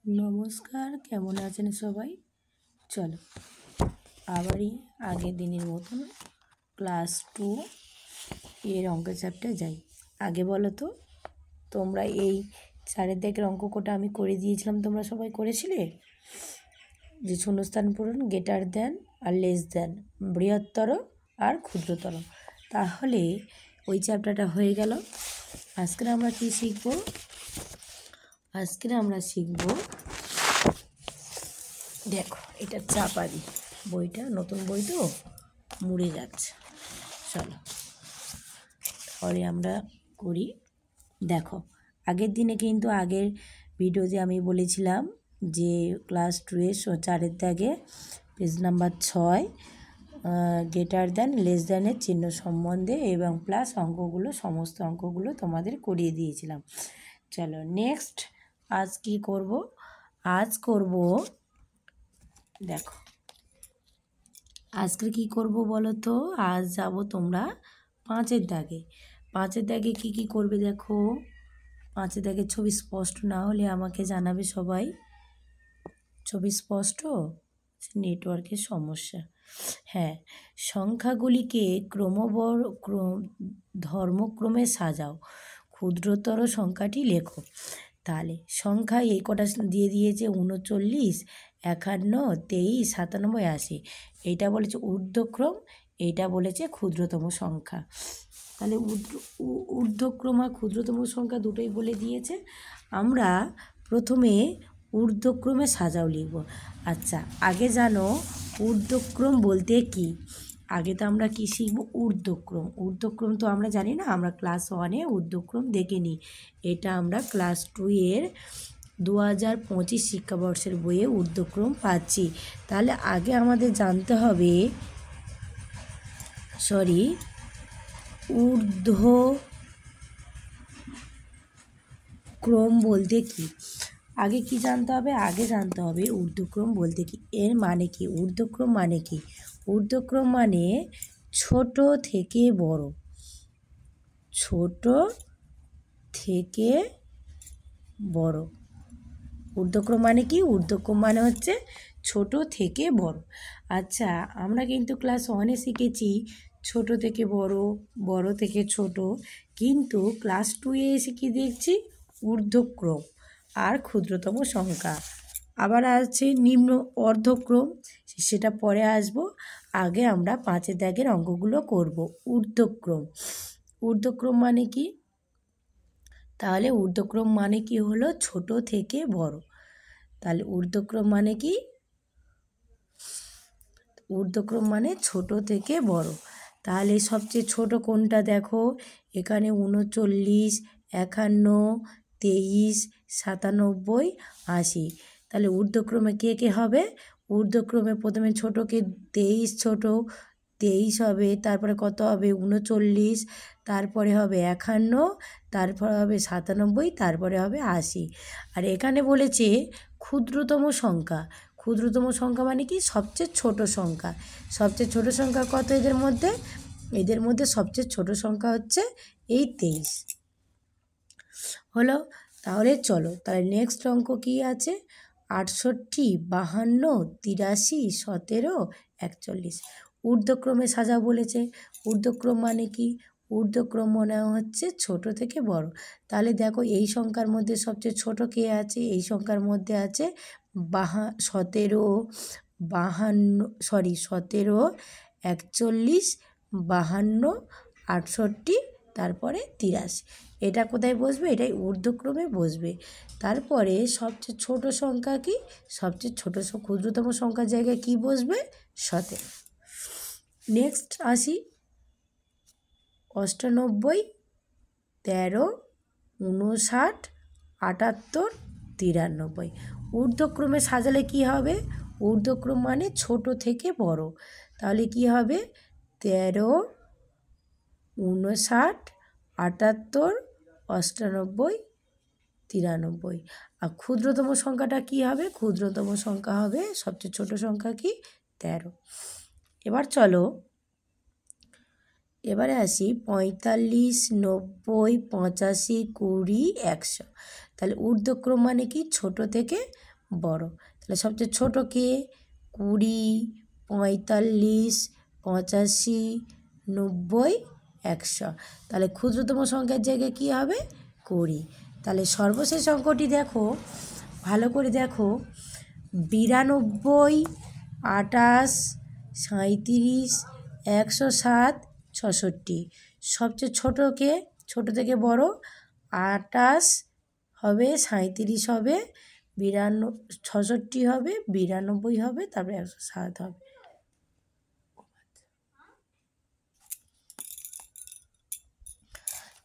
নমস্কার, কেমন আছেন সবাই? চলো আবারই আগের দিনের মতন ক্লাস 2 এর অঙ্কের চ্যাপ্টার যাই। আগে বলো তো, তোমরা এই 4 দাগের অঙ্ক কোটা আমি করে দিয়েছিলাম, তোমরা সবাই করেছিলে? যে শূন্যস্থান পূরণ, গ্রেটার দ্যান আর লেস দ্যান, বৃহত্তর আর ক্ষুদ্রতর। তাহলে ওই চ্যাপ্টারটা হয়ে গেল। আজকে আমরা কি শিখব? দেখো, এটা চাপা দিই, বইটা নতুন বই তো মুড়ে যাচ্ছে। চলো পরে আমরা করি। দেখো, আগের দিনে কিন্তু আগের ভিডিওতে আমি বলেছিলাম যে ক্লাস 2 এর 4 দাগে page number 6 greater than less দ্যানের চিহ্ন সম্বন্ধে এবং প্লাস অঙ্কগুলো, সমস্ত অঙ্কগুলো তোমাদের করিয়ে দিয়েছিলাম। চলো নেক্সট আজ কি করব? আজ করব, দেখো আজকে কি করব বলো তো? আজ যাব তোমরা 5 দাগে। 5 দাগে কি কি করবে দেখো। 5 দাগের ছবি স্পষ্ট না হলে আমাকে জানাবে সবাই। ছবি স্পষ্ট? নেটওয়ার্কের সমস্যা। হ্যাঁ, সংখ্যাগুলিকে ধর্মক্রমে সাজাও, ক্ষুদ্রতর সংখ্যাটি লেখো। তাহলে সংখ্যা এই কটা দিয়ে দিয়েছে: 39, 51, 23, 97, 80। এইটা বলেছে ঊর্ধ্বক্রম, এইটা বলেছে ক্ষুদ্রতম সংখ্যা। তাহলে ঊর্ধ্বক্রম আর ক্ষুদ্রতম সংখ্যা দুটোই বলে দিয়েছে। আমরা প্রথমে ঊর্ধ্বক্রমে সাজাও লিখব। আচ্ছা, আগে জানো ঊর্ধ্বক্রম বলতে কি? আগে তো আমরা কি শিখব? ঊর্ধ্বক্রম। ঊর্ধ্বক্রম তো আমরা জানি না, আমরা ক্লাস 1-এ ঊর্ধ্বক্রম দেখে নিই। এটা আমরা ক্লাস 2 এর 2025 শিক্ষাবর্ষের বইয়ে ঊর্ধ্বক্রম পাচ্ছি। তাহলে আগে আমাদের জানতে হবে, ঊর্ধ্বক্রম বলতে কি? আগে কি জানতে হবে? আগে জানতে হবে ঊর্ধ্বক্রম বলতে কি। এর মানে কি? ঊর্ধ্বক্রম মানে কি? ঊর্ধ্বক্রম মানে ছোট থেকে বড়। ছোট থেকে বড়। ঊর্ধ্বক্রম মানে কি? ঊর্ধ্বক্রম মানে হচ্ছে ছোট থেকে বড়। আচ্ছা, আমরা কিন্তু ক্লাস 1-এ শিখেছি ছোট থেকে বড়, বড় থেকে ছোট, কিন্তু ক্লাস 2-এ এসে কি দেখছি? ঊর্ধ্বক্রম আর ক্ষুদ্রতম সংখ্যা। আবার আছে নিম্ন অর্ধক্রম, সেটা পরে আসব। আগে আমরা 5 দাগের অঙ্কগুলো করব। ঊর্ধ্বক্রম, ঊর্ধ্বক্রম মানে কি? তাহলে ঊর্ধ্বক্রম মানে কি হলো? ছোট থেকে বড়। তাহলে ঊর্ধ্বক্রম মানে কি? ঊর্ধ্বক্রম মানে ছোট থেকে বড়। তাহলে সবচেয়ে ছোট কোনটা দেখো? এখানে 39, 51, 23, 97, 80। তাহলে ঊর্ধ্বক্রমে কে কে হবে? ঊর্ধ্বক্রমে প্রথমে ছোটকে 23 ছোট, 23 হবে, তারপরে কত হবে? 39, তারপরে হবে 51, তারপরে হবে 97, তারপরে হবে 80। আর এখানে বলেছে ক্ষুদ্রতম সংখ্যা। ক্ষুদ্রতম সংখ্যা মানে কি? সবচেয়ে ছোট সংখ্যা। সবচেয়ে ছোট সংখ্যা কত এদের মধ্যে? এদের মধ্যে সবচেয়ে ছোট সংখ্যা হচ্ছে এই 23। হলো? তাহলে চলো, তাহলে নেক্সট অঙ্ক কি আছে? 68, 52, 83, 17, 41। ঊর্ধ্বক্রমে সাজা বলেছে। ঊর্ধ্বক্রম মানে কি? ঊর্ধ্বক্রম মনে হচ্ছে ছোট থেকে বড়। তাহলে দেখো, এই সংখ্যার মধ্যে সবচেয়ে ছোট কে আছে? এই সংখ্যার মধ্যে আছে 17, 41, 52, 68, তারপরে 83। এটা কোথায় বসবে? এটাই ঊর্ধ্বক্রমে বসবে। তারপরে সবচেয়ে ছোট সংখ্যা কি? সবচেয়ে ছোট ক্ষুদ্রতম সংখ্যার জায়গায় কি বসবে? 17। নেক্সট আসি 98, 13, 59, 78, 93। ঊর্ধ্বক্রমে সাজালে কি হবে? ঊর্ধ্বক্রম মানে ছোট থেকে বড়। তাহলে কি হবে? 13, 59, 78, 98, 93। আর ক্ষুদ্রতম সংখ্যাটা কি হবে? ক্ষুদ্রতম সংখ্যা হবে, সবচেয়ে ছোট সংখ্যা কি? 13। এবার চলো, এবারে আসি 45, 90, 85, 20, 100। তাহলে ঊর্ধ্বক্রম মানে কি? ছোট থেকে বড়। তাহলে সবচেয়ে ছোট কে? 20, 45, 85, 90, 100। তাহলে ক্ষুদ্রতম সংখ্যার জায়গায় কী হবে? 20। তাহলে সর্বশেষ অঙ্কটি দেখো, ভালো করে দেখো। 92, 28, 37, 107, 66। সবচেয়ে ছোট কে? ছোট থেকে বড়। 28 হবে, 37 হবে, 66 হবে, 92 হবে, তারপরে 107 হবে।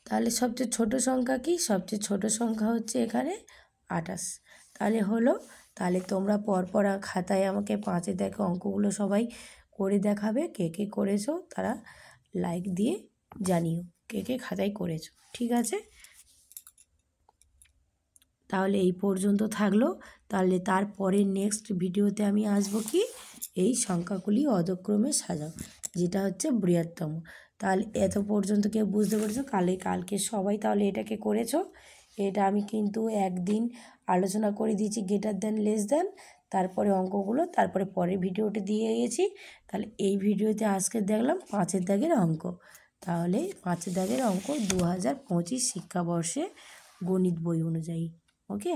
তাহলে সবচেয়ে ছোট সংখ্যা কি? সবচেয়ে ছোট সংখ্যা হচ্ছে এখানে 28। তাহলে হলো। তাহলে তোমরা পরপর খাতায় আমাকে 5-এ দেখো অঙ্কগুলো সবাই করে দেখাবে। কে কে করেছো তারা লাইক দিয়ে জানিও কে কে খাতায় করেছো। ঠিক আছে, তাহলে এই পর্যন্ত থাকলো। তাহলে তারপরে নেক্সট ভিডিওতে আমি আসবো কি, এই সংখ্যাগুলি অধক্রমে সাজাও, যেটা হচ্ছে বৃহত্তম। তাহলে এত পর্যন্ত কেউ বুঝতে পেরেছো? কালকে সবাই তাহলে এটাকে করেছো। এটা আমি কিন্তু একদিন আলোচনা করে দিয়েছি গ্রেটার দ্যান লেস দ্যান, তারপরে অঙ্কগুলো, তারপরে পরের ভিডিওটি দিয়ে গেছি। তাহলে এই ভিডিওতে আজকে দেখলাম 5-এর দাগের অঙ্ক। তাহলে 5-এর দাগের অঙ্ক 2025 শিক্ষাবর্ষে গণিত বই অনুযায়ী। ওকে।